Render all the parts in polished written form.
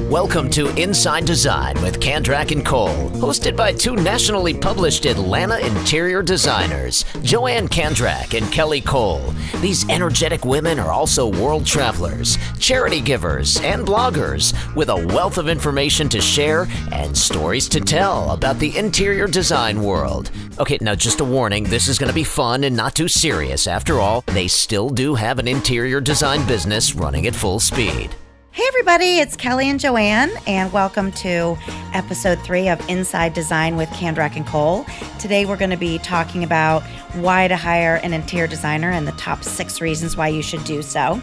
Welcome to Inside Design with Kandrac and Kole, hosted by two nationally published Atlanta interior designers, Joann Kandrac and Kole. These energetic women are also world travelers, charity givers, and bloggers with a wealth of information to share and stories to tell about the interior design world. Okay, now just a warning, this is going to be fun and not too serious. After all, they still do have an interior design business running at full speed. Hey everybody, it's Kelly and Joann, and welcome to episode 3 of Inside Design with Kandrac and Kole. Today we're going to be talking about why to hire an interior designer and the top 6 reasons why you should do so.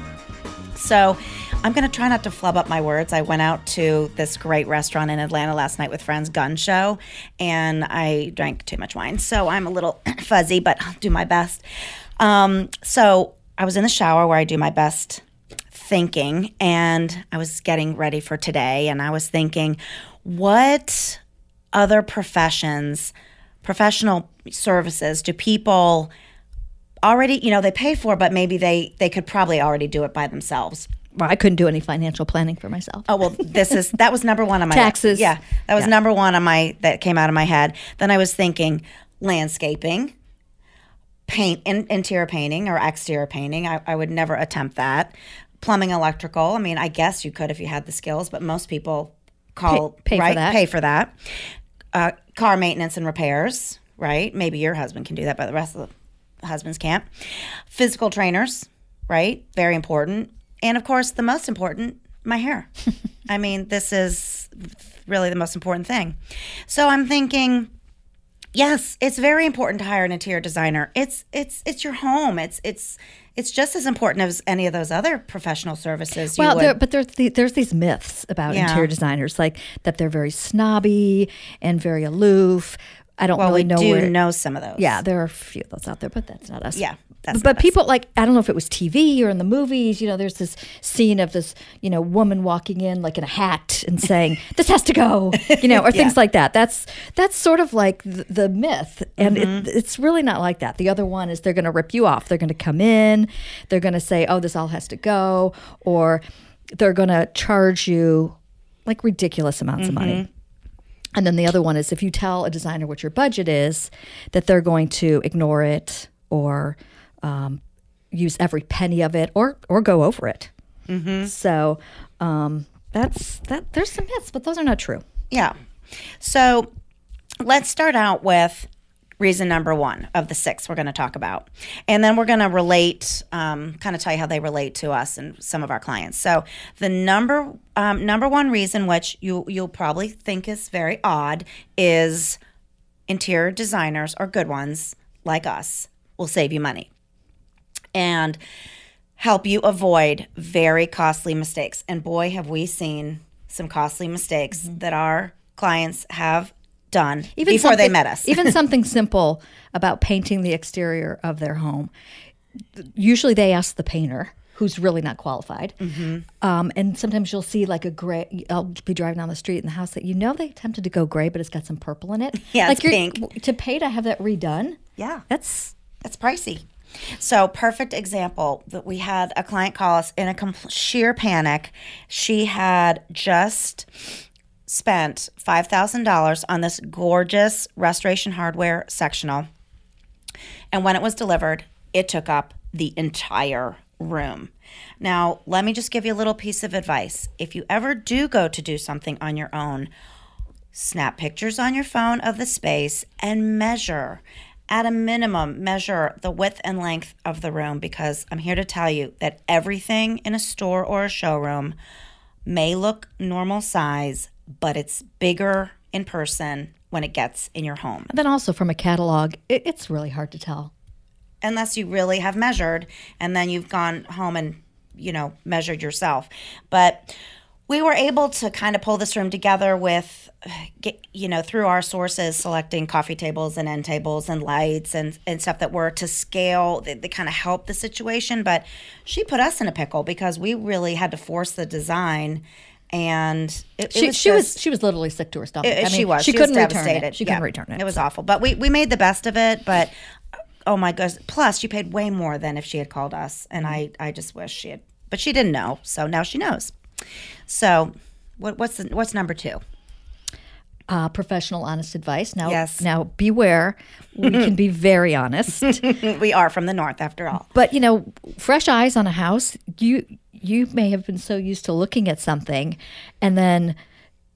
So I'm going to try not to flub up my words. I went out to this great restaurant in Atlanta last night with friends, Gun Show, and I drank too much wine. So I'm a little fuzzy, but I'll do my best. So I was in the shower where I do my best thinking, and I was getting ready for today, and I was thinking, what other professional services do people already, they pay for, but maybe they could probably already do it by themselves? Well, I couldn't do any financial planning for myself. Oh, well, that was number one on my taxes. Yeah, that was number one on that came out of my head. Then I was thinking landscaping, interior painting or exterior painting. I would never attempt that. Plumbing, electrical. I mean, I guess you could if you had the skills, but most people pay for that. Car maintenance and repairs, right? Maybe your husband can do that, but the rest of the husbands can't. Physical trainers, right? Very important. And of course, the most important, my hair. I mean, this is really the most important thing. So I'm thinking, yes, it's very important to hire an interior designer. It's your home. It's just as important as any of those other professional services. But there's these myths about interior designers, like that they're very snobby and very aloof. I don't really know. We do know some of those. Yeah, there are a few of those out there, but that's not us. Yeah. But people I don't know if it was TV or in the movies, there's this scene of this, woman walking in like in a hat and saying, this has to go, or things like that. That's sort of like the myth. And it's really not like that. The other one is they're going to rip you off. They're going to come in. They're going to say, oh, this all has to go. Or they're going to charge you like ridiculous amounts of money. And then the other one is if you tell a designer what your budget is, that they're going to ignore it or use every penny of it or go over it. So that's that. There's some myths, but those are not true. Yeah. So let's start out with reason number 1 of the 6 we're going to talk about. And then we're going to relate, kind of tell you how they relate to us and some of our clients. So the number 1 reason, which you'll probably think is very odd, is interior designers, or good ones like us, will save you money and help you avoid very costly mistakes. And boy, have we seen some costly mistakes that our clients have done before they met us. Even something simple about painting the exterior of their home. Usually they ask the painter, who's really not qualified. And sometimes you'll see like a gray, I'll be driving down the street in the house that they attempted to go gray, but it's got some purple in it. Yeah, like it's pink. To pay to have that redone. Yeah. That's pricey. So perfect example that we had a client call us in a sheer panic. She had just spent $5,000 on this gorgeous restoration hardware sectional. And when it was delivered, it took up the entire room. Now, let me just give you a little piece of advice. If you ever do go to do something on your own, snap pictures on your phone of the space and measure. At a minimum, measure the width and length of the room, because I'm here to tell you that everything in a store or a showroom may look normal size, but it's bigger in person when it gets in your home. And then also from a catalog, it's really hard to tell. Unless you really have measured and then you've gone home and, measured yourself. But we were able to kind of pull this room together with, through our sources, selecting coffee tables and end tables and lights and stuff that were to scale. They kind of helped the situation. But she put us in a pickle because we really had to force the design. And she was literally sick to her stomach. She was couldn't devastated. return it. She couldn't return it. It was awful. But we made the best of it. But oh my gosh! Plus, she paid way more than if she had called us. And I just wish she had. But she didn't know, so now she knows. So What's number 2? Professional, honest advice. Now, Yes. now beware. We can be very honest. We are from the north, after all. But, fresh eyes on a house, you may have been so used to looking at something, and then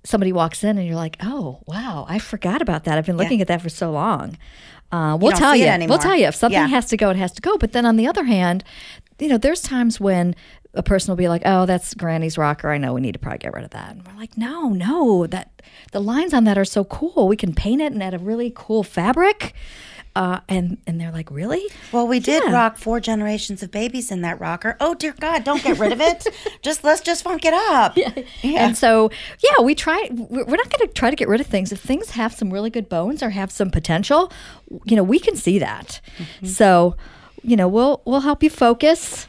somebody walks in and you're like, oh, wow, I forgot about that. I've been looking at that for so long. We'll tell you. We'll tell you. If something has to go, it has to go. But then on the other hand, there's times when a person will be like, oh, that's Granny's rocker. I know we need to probably get rid of that. And we're like, no, that the lines on that are so cool. We can paint it and add a really cool fabric. And they're like, really? Well, we did rock 4 generations of babies in that rocker. Oh, dear God, don't get rid of it. Let's just funk it up. Yeah. And so, we're not going to try to get rid of things. If things have some really good bones or have some potential, we can see that. Mm-hmm. So, we'll help you focus.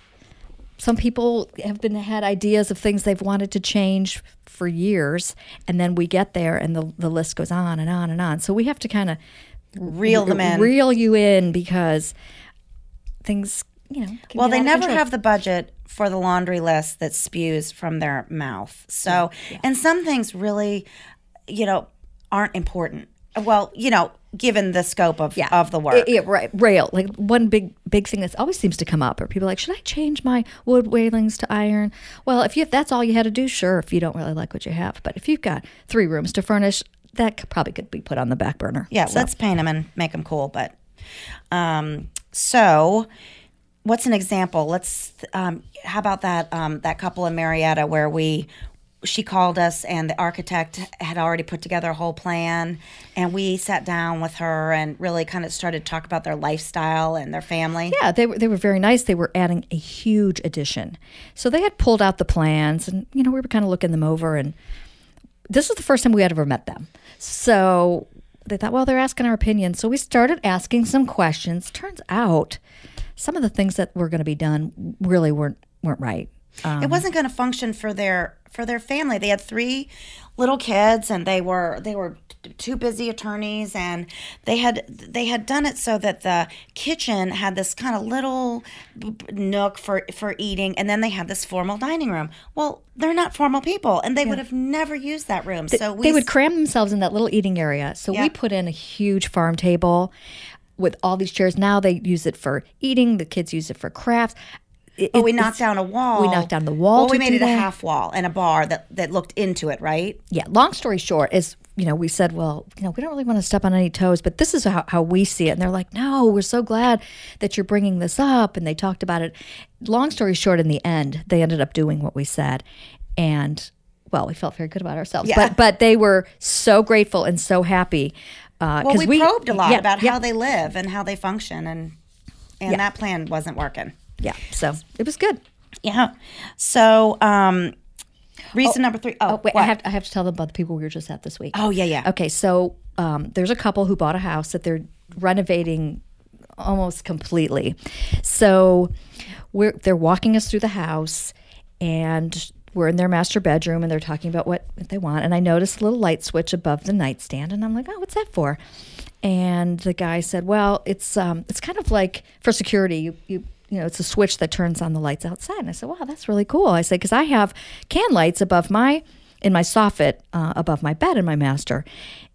Some people had ideas of things they've wanted to change for years, and then we get there and the list goes on and on and on. So we have to kind of reel them in. Reel you in because things, can well, get they out of never control. have the budget for the laundry list that spews from their mouth. So, and some things really, aren't important. Well, given the scope of the work. Right. Rail. Like one big thing that always seems to come up are people like, should I change my wood wailings to iron? Well, if that's all you had to do, sure, if you don't really like what you have. But if you've got 3 rooms to furnish, that probably could be put on the back burner. Yeah, so. Let's paint them and make them cool. But so what's an example? Let's how about that couple in Marietta where she called us and the architect had already put together a whole plan, and we sat down with her and really kind of started to talk about their lifestyle and their family. Yeah, they were very nice. They were adding a huge addition. So they had pulled out the plans and, we were kind of looking them over, and this was the first time we had ever met them. So they thought, well, they're asking our opinion. So we started asking some questions. Turns out some of the things that were going to be done really weren't right. It wasn't going to function for their family. They had 3 little kids, and they were 2 busy attorneys, and they had done it so that the kitchen had this kind of little nook for eating, and then they had this formal dining room. Well, they're not formal people, and they would have never used that room. So they would cram themselves in that little eating area. So we put in a huge farm table with all these chairs. Now they use it for eating. The kids use it for crafts. We knocked down a wall. We knocked down the wall. Well, we made it a half wall and a bar that looked into it, right? Yeah. Long story short is, we said, well, we don't really want to step on any toes, but this is how we see it. And they're like, no, we're so glad that you're bringing this up. And they talked about it. Long story short, in the end, they ended up doing what we said. And, well, we felt very good about ourselves. Yeah. But they were so grateful and so happy. Well, we probed a lot about how they live and how they function. And that plan wasn't working. Yeah, so it was good. Yeah. So, reason number 3. Oh, wait, I have to tell them about the people we were just at this week. Oh, yeah. Okay, so there's a couple who bought a house that they're renovating almost completely. So they're walking us through the house, and we're in their master bedroom, and they're talking about what they want. And I noticed a little light switch above the nightstand, and I'm like, oh, what's that for? And the guy said, well, it's kind of like for security. It's a switch that turns on the lights outside. And I said, wow, that's really cool. I said, because I have can lights in my soffit above my bed in my master.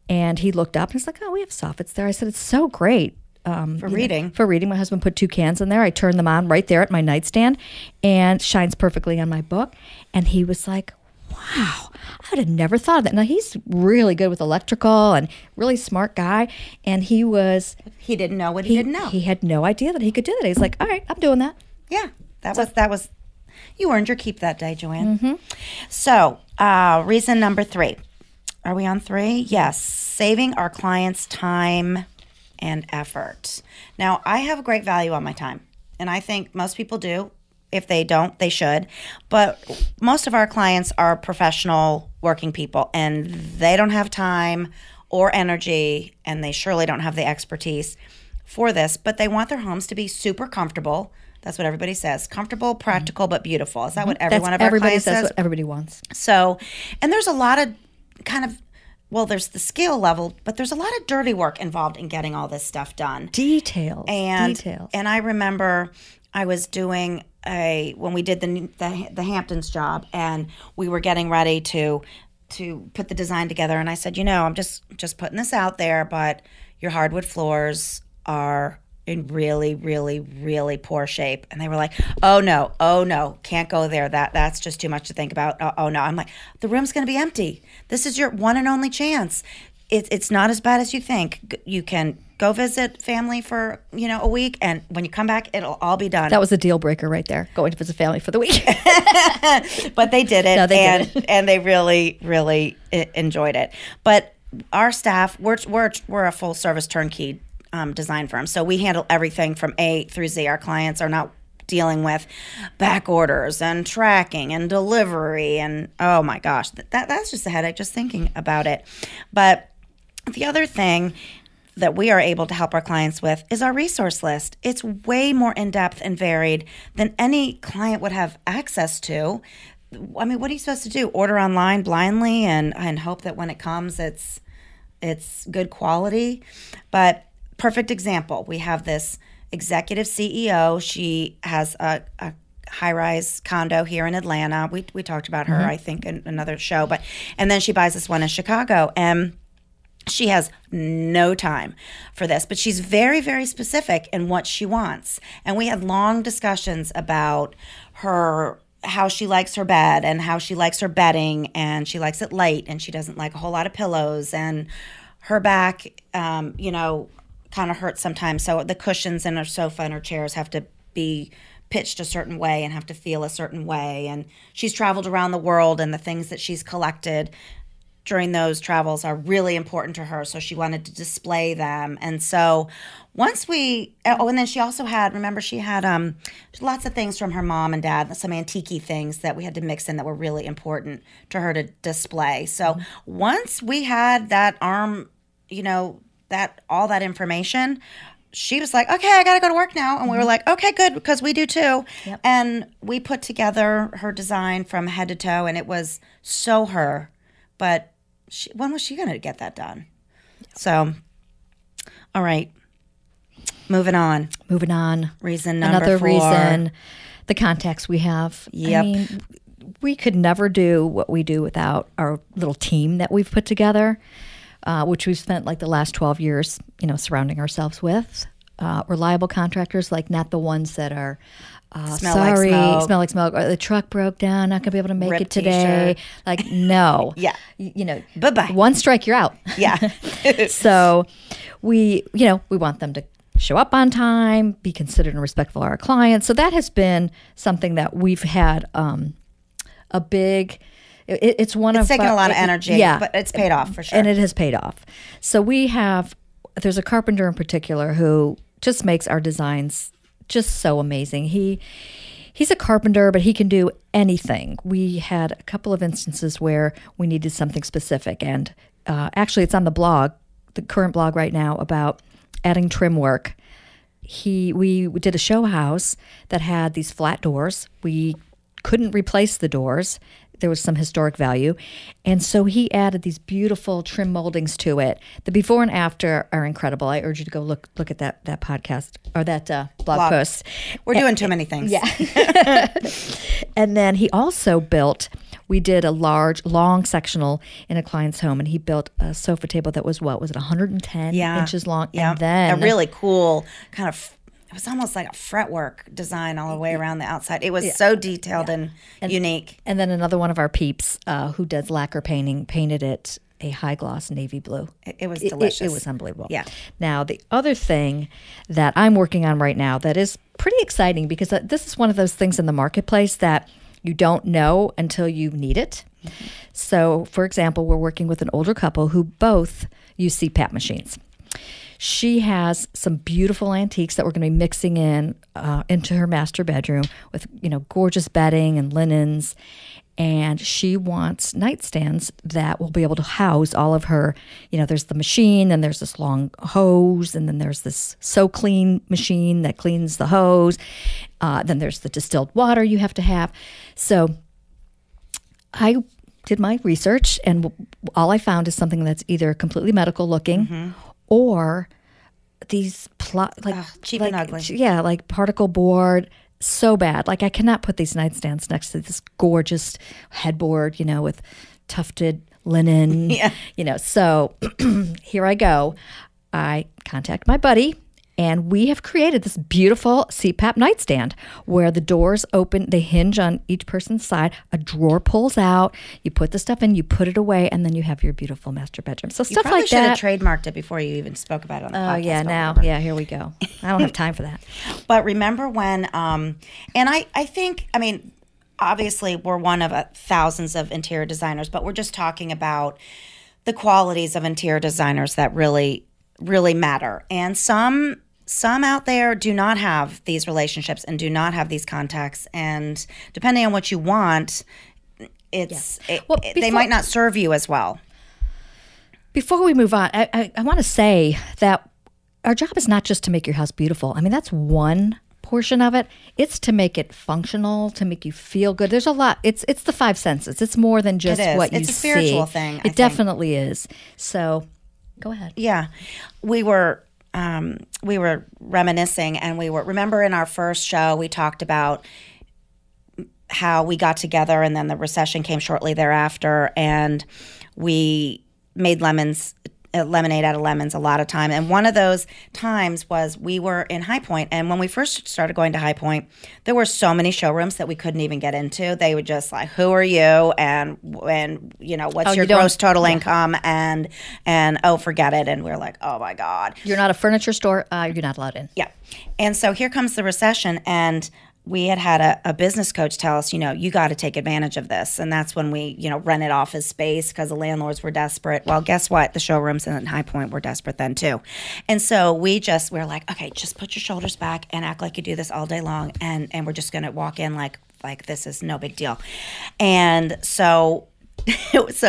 And he looked up and he's like, oh, we have soffits there. I said, it's so great. For reading. For reading. My husband put 2 cans in there. I turned them on right there at my nightstand, and shines perfectly on my book. And he was like, wow, I would have never thought of that. Now, he's really good with electrical and really smart guy. And he didn't know what he didn't know. He had no idea that he could do that. He's like, all right, I'm doing that. Yeah, that was, you earned your keep that day, Joann. Mm-hmm. So, reason number 3. Are we on 3? Yes. Saving our clients time and effort. Now, I have a great value on my time, and I think most people do. If they don't, they should. But most of our clients are professional working people, and they don't have time or energy, and they surely don't have the expertise for this. But they want their homes to be super comfortable. That's what everybody says. Comfortable, practical, but beautiful. Is that what every one of our clients says? That's what everybody wants. So, and there's a lot of there's the skill level, but there's a lot of dirty work involved in getting all this stuff done. Details. And I remember I was doing when we did the Hamptons job, and we were getting ready to to put the design together, and I said, I'm just putting this out there, but your hardwood floors are in really, really, really poor shape. And they were like, oh no, can't go there. That's just too much to think about. Oh no. I'm like, the room's going to be empty. This is your one and only chance. It's not as bad as you think. You can go visit family for, a week, and when you come back, it'll all be done. That was a deal breaker right there, going to visit family for the week. But they did it, No, they did it. And they really, really enjoyed it. But our staff, we're a full service turnkey design firm, so we handle everything from A through Z. Our clients are not dealing with back orders and tracking and delivery, and oh my gosh, that's just a headache just thinking about it. But the other thing that we are able to help our clients with is our resource list. It's way more in-depth and varied than any client would have access to. I mean, what are you supposed to do? Order online blindly and hope that when it comes, it's good quality? But perfect example, we have this executive CEO. She has a high-rise condo here in Atlanta. We talked about her, I think, in another show. And then she buys this one in Chicago, and she has no time for this, but she's very, very specific in what she wants. And we had long discussions about how she likes her bed and how she likes her bedding, and she likes it light, and she doesn't like a whole lot of pillows, and her back, kind of hurts sometimes. So the cushions in her sofa and her chairs have to be pitched a certain way and have to feel a certain way. And she's traveled around the world, and the things that she's collected during those travels are really important to her, so she wanted to display them. And so once and then she also had lots of things from her mom and dad, some antique things that we had to mix in that were really important to her to display. So once we had that all that information, she was like, okay, I got to go to work now. And we were like, okay, good, because we do too. Yep. And we put together her design from head to toe, and it was so her. But when was she going to get that done? So, all right. Moving on. Reason number 4. Another reason, the contacts we have. Yep. I mean, we could never do what we do without our little team that we've put together, which we've spent like the last 12 years, surrounding ourselves with. Reliable contractors, like not the ones that are smell like smoke, or the truck broke down, not gonna be able to make it today. T-shirt. Like, no. Yeah. Bye-bye. One strike, you're out. Yeah. So we want them to show up on time, be considerate and respectful of our clients. So that has been something that we've had a big. It's taken a lot of energy, but it's paid off for sure. And it has paid off. So there's a carpenter in particular who just makes our designs just so amazing. He's a carpenter, but he can do anything. We had a couple of instances where we needed something specific, and actually it's on the blog, the current blog right now, about adding trim work. We did a show house that had these flat doors. We couldn't replace the doors. There was some historic value. And so he added these beautiful trim moldings to it. The before and after are incredible. I urge you to go look at that podcast or that blog post. We're doing too many things. Yeah. And then he also we did a long sectional in a client's home, and he built a sofa table that was 110 inches long. Yeah. And then a really cool kind of, it was almost like a fretwork design all the way around the outside. It was so detailed and unique. And then another one of our peeps who does lacquer painting painted it a high gloss navy blue. It was delicious. It was unbelievable. Yeah. Now, the other thing that I'm working on right now that is pretty exciting, because this is one of those things in the marketplace that you don't know until you need it. Mm-hmm. So, for example, we're working with an older couple who both use CPAP machines. She has some beautiful antiques that we're going to be mixing into her master bedroom with, gorgeous bedding and linens. And she wants nightstands that will be able to house all of her, there's the machine, and there's this long hose, and then there's this So-Clean machine that cleans the hose. Then there's the distilled water you have to have. So I did my research, and all I found is something that's either completely medical looking or these cheap and ugly. Yeah, like particle board, so bad. Like, I cannot put these nightstands next to this gorgeous headboard, with tufted linen, so here I go. I contact my buddy, and we have created this beautiful CPAP nightstand where the doors open, they hinge on each person's side, a drawer pulls out, you put the stuff in, you put it away, and then you have your beautiful master bedroom. So stuff like that. You probably should have trademarked it before you even spoke about it on the podcast. Yeah, here we go. I don't have time for that. But remember when, and I think, obviously we're one of thousands of interior designers, but we're just talking about the qualities of interior designers that really, really matter. And some out there do not have these relationships and do not have these contacts. And depending on what you want, they might not serve you as well. Before we move on, I want to say that our job is not just to make your house beautiful. That's one portion of it. It's to make it functional, to make you feel good. There's a lot. It's the five senses. It's more than just what you see. It's a spiritual thing. It definitely is. So go ahead. Yeah. We were reminiscing, and remember in our first show, we talked about how we got together and then the recession came shortly thereafter, and we made lemonade out of lemons a lot of time. And one of those times was we were in High Point, and when we first started going to High Point, there were so many showrooms that we couldn't even get into. They would just like, who are you? And what's your gross total income? And forget it. And we were like, oh my God. You're not a furniture store. You're not allowed in. Yeah. And so here comes the recession, and we had a business coach tell us, you got to take advantage of this. And that's when we, rented office space because the landlords were desperate. Well, guess what? The showrooms in High Point were desperate then too. And so we're like, okay, just put your shoulders back and act like you do this all day long. And we're just going to walk in like this is no big deal. And so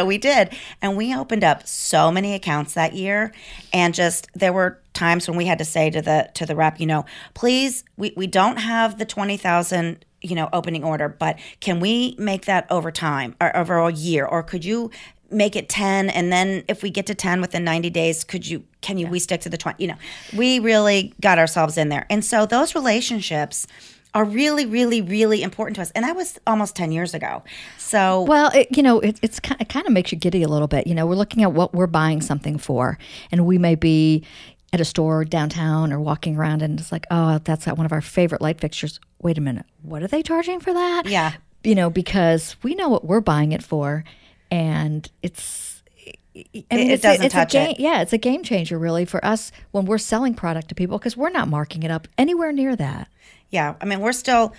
we did. And we opened up so many accounts that year. And there were times when we had to say to the rep, please, we don't have the 20,000, opening order, but can we make that over time or over a year? Or could you make it 10? And then if we get to 10 within 90 days, we stick to the 20? We really got ourselves in there. And so those relationships are really, really, really important to us. And that was almost 10 years ago. So, well, it kind of makes you giddy a little bit. We're looking at what we're buying something for, and we may be at a store downtown or walking around, and it's like, oh, that's one of our favorite light fixtures. Wait a minute, what are they charging for that? Yeah, because we know what we're buying it for, and it's. It doesn't touch it. Yeah, it's a game changer really for us when we're selling product to people, because we're not marking it up anywhere near that. Yeah, we're still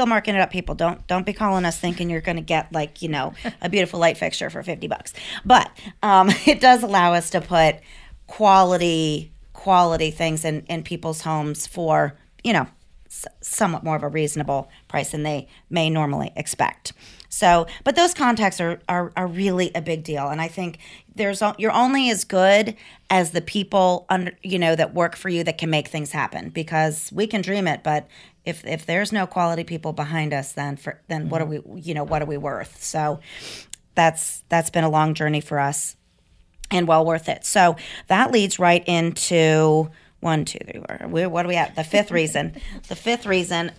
marking it up. People, don't be calling us thinking you're going to get a beautiful light fixture for $50. But it does allow us to put quality things in people's homes for somewhat more of a reasonable price than they may normally expect. So, but those contacts are really a big deal, and I think you're only as good as the people that work for you that can make things happen, because we can dream it, but if there's no quality people behind us, then what are we worth? So that's been a long journey for us, and well worth it. So that leads right into 1, 2, 3, 4. What are we at? The fifth reason. The fifth reason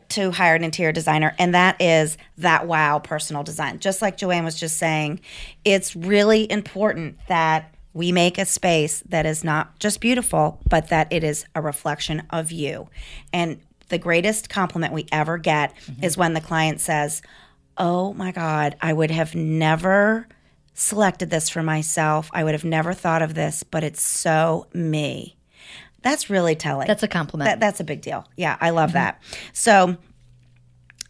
to hire an interior designer, and that is that wow personal design. Just like Joann was just saying, it's really important that we make a space that is not just beautiful, but that it is a reflection of you. And the greatest compliment we ever get is when the client says, oh my God, I would have never selected this for myself. I would have never thought of this, but it's so me. That's really telling. That's a compliment. That's a big deal. Yeah, I love that. So,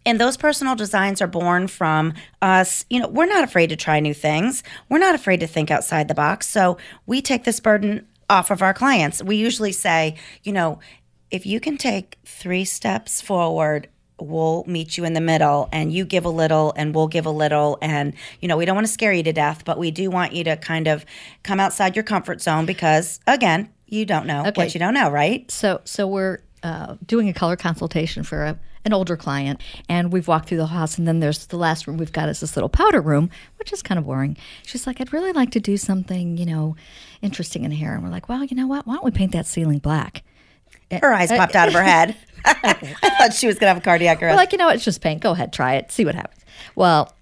and those personal designs are born from us. We're not afraid to try new things. We're not afraid to think outside the box. So we take this burden off of our clients. We usually say, if you can take 3 steps forward, we'll meet you in the middle, and you give a little and we'll give a little. And, we don't want to scare you to death, but we do want you to kind of come outside your comfort zone because, again, you don't know what you don't know, right? So we're doing a color consultation for an older client, and we've walked through the house, and then there's the last room we've got is this little powder room, which is kind of boring. She's like, I'd really like to do something, interesting in here. And we're like, well, you know what? Why don't we paint that ceiling black? Her eyes popped out of her head. I thought she was going to have a cardiac arrest. We're like, it's just paint. Go ahead, try it. See what happens. Well,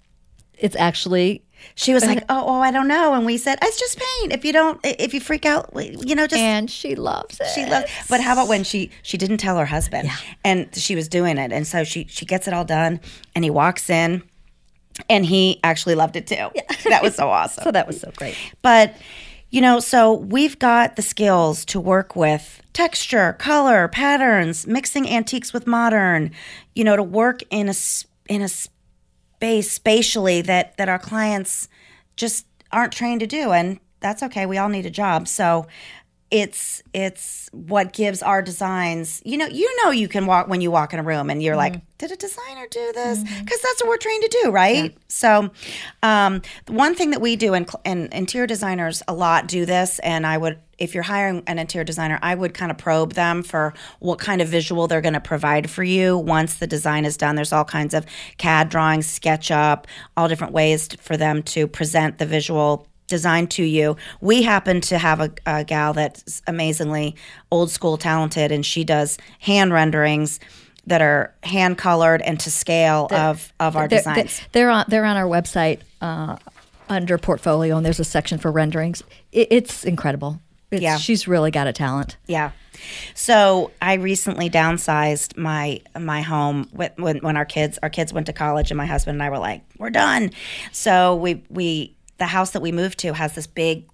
it's actually... She was like, I don't know. And we said, it's just paint. If you freak out, just... And she loves it. She loves. But how about when she didn't tell her husband, and she was doing it, and so she gets it all done, and he walks in, and he actually loved it too. Yeah. That was so awesome. So that was so great. But so we've got the skills to work with texture, color, patterns, mixing antiques with modern. To work in a space spatially that our clients just aren't trained to do, and that's okay. We all need a job, so it's what gives our designs. You can walk when you walk in a room, and you're like, did a designer do this? Because that's what we're trained to do, right? Yeah. So, one thing that we do, and interior designers a lot do this, and I would, if you're hiring an interior designer, I would kind of probe them for what kind of visual they're going to provide for you once the design is done. There's all kinds of CAD drawings, SketchUp, all different ways for them to present the visual design to you. We happen to have a gal that's amazingly old school talented, and she does hand renderings that are hand colored and to scale of our designs. They're on our website under portfolio, and there's a section for renderings. It's incredible. She's really got a talent. Yeah. So I recently downsized my home when our kids went to college, and my husband and I were like, we're done. So we the house that we moved to has this big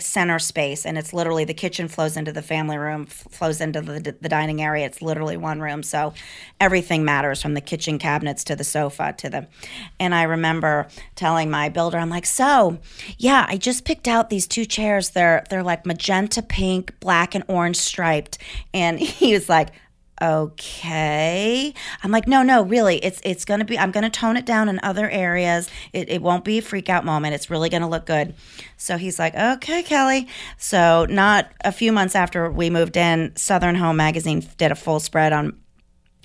center space, and it's literally the kitchen flows into the family room, flows into the dining area. It's literally one room, so everything matters, from the kitchen cabinets to the sofa and I remember telling my builder, I'm like, I just picked out these two chairs. They're like magenta pink, black and orange striped, and he was like, okay. I'm like, no, really, it's going to be, I'm going to tone it down in other areas. It won't be a freak out moment. It's really going to look good. So he's like, okay, Kelly. So not a few months after we moved in, Southern Home Magazine did a full spread on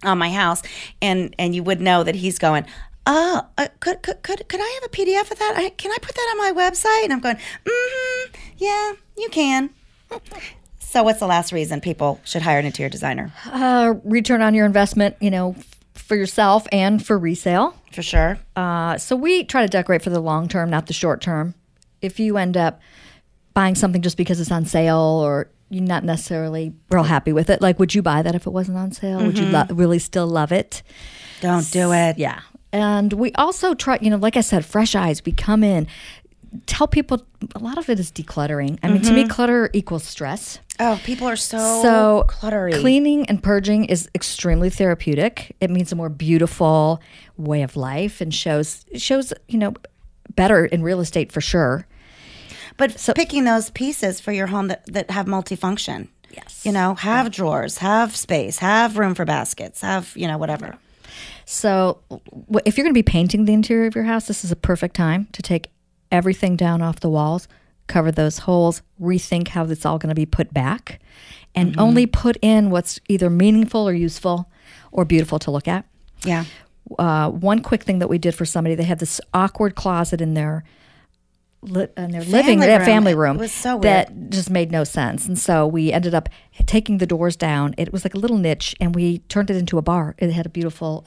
my house. And you would know that he's going, could I have a PDF of that? Can I put that on my website? And I'm going, yeah, you can. So what's the last reason people should hire an interior designer? Return on your investment, for yourself and for resale. For sure. So we try to decorate for the long term, not the short term. If you end up buying something just because it's on sale, or you're not necessarily real happy with it, like, would you buy that if it wasn't on sale? Would you really still love it? Don't do it. Yeah. And we also try, like I said, fresh eyes. We come in, tell people a lot of it is decluttering. I mean, to me, clutter equals stress. Oh, people are so cluttery. Cleaning and purging is extremely therapeutic. It means a more beautiful way of life, and shows better in real estate for sure. But picking those pieces for your home that have multifunction. Yes. Have drawers, have space, have room for baskets, have, whatever. So if you're going to be painting the interior of your house, this is a perfect time to take everything down off the walls, cover those holes, rethink how it's all going to be put back, and only put in what's either meaningful or useful or beautiful to look at. Yeah. One quick thing that we did for somebody, they had this awkward closet in their family room. It was so weird. That just made no sense. And so we ended up taking the doors down. It was like a little niche, and we turned it into a bar. It had a beautiful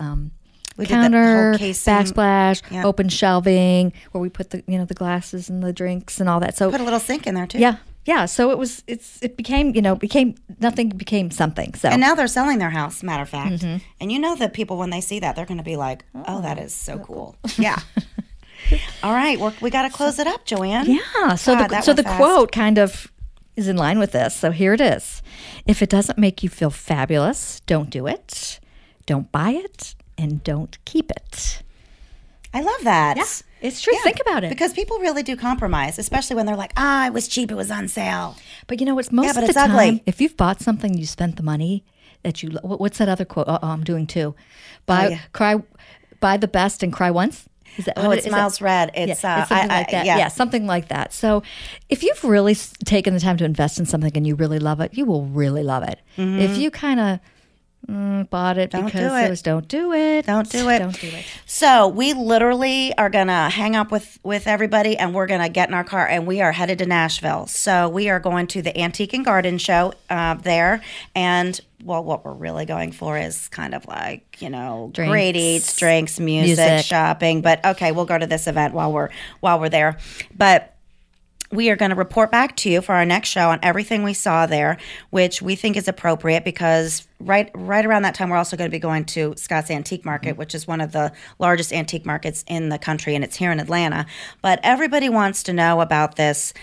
counter, backsplash, open shelving, where we put the glasses and the drinks and all that. So put a little sink in there too. Yeah. So it became nothing became something. So, and now they're selling their house. Matter of fact, and that people, when they see that, they're going to be like, "Oh, that is so cool." Yeah. All right, we got to close it up, Joann. Yeah. So the quote kind of is in line with this. So here it is: if it doesn't make you feel fabulous, don't do it. Don't buy it. And don't keep it. I love that. Yeah, it's true. Yeah, think about it. Because people really do compromise, especially when they're like, it was cheap, it was on sale. But it's most of the time, ugly. If you've bought something, you spent the money that you, what's that other quote? I'm doing too. Buy the best and cry once. Is that it smiles red. It's something like that. Yeah, something like that. So if you've really taken the time to invest in something and you really love it, you will really love it. If you kind of bought it Don't because do it. it was don't do it. Don't do it. Don't do it. So we literally are going to hang up with everybody, and we're going to get in our car, and we are headed to Nashville. So we are going to the Antique and Garden Show there. And, well, what we're really going for is kind of like, Drinks. great eats, drinks, music, shopping. But, okay, we'll go to this event while we're there. But we are going to report back to you for our next show on everything we saw there, which we think is appropriate because right around that time, we're also going to be going to Scott's Antique Market, which is one of the largest antique markets in the country, and it's here in Atlanta. But everybody wants to know about this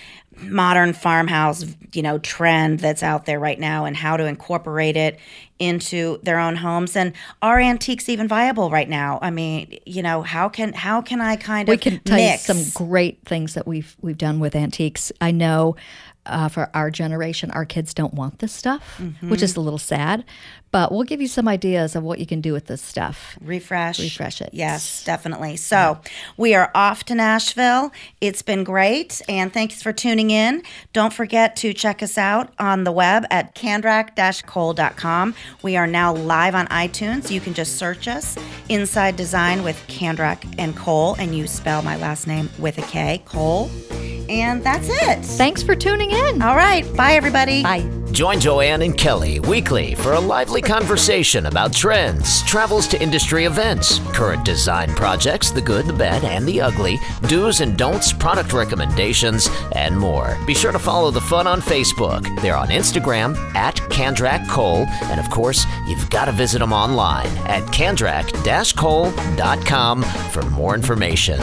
modern farmhouse, trend that's out there right now and how to incorporate it into their own homes. And are antiques even viable right now? I mean, how can I we can tell mix? you some great things that we've done with antiques. I know for our generation, our kids don't want this stuff, which is a little sad. But we'll give you some ideas of what you can do with this stuff. Refresh it. Yes, definitely. So we are off to Nashville. It's been great, and thanks for tuning in. Don't forget to check us out on the web at Kandrac-Kole.com. We are now live on iTunes. You can just search us, Inside Design with Kandrac and Kole, and you spell my last name with a K, Kole. And that's it. Thanks for tuning in. All right. Bye, everybody. Bye. Join Joann and Kelly weekly for a lively conversation about trends, travels to industry events, current design projects, the good, the bad, and the ugly, do's and don'ts, product recommendations, and more. Be sure to follow the fun on Facebook. They're on Instagram at Kandrac Kole, and of course, you've got to visit them online at Kandrac-Kole.com for more information.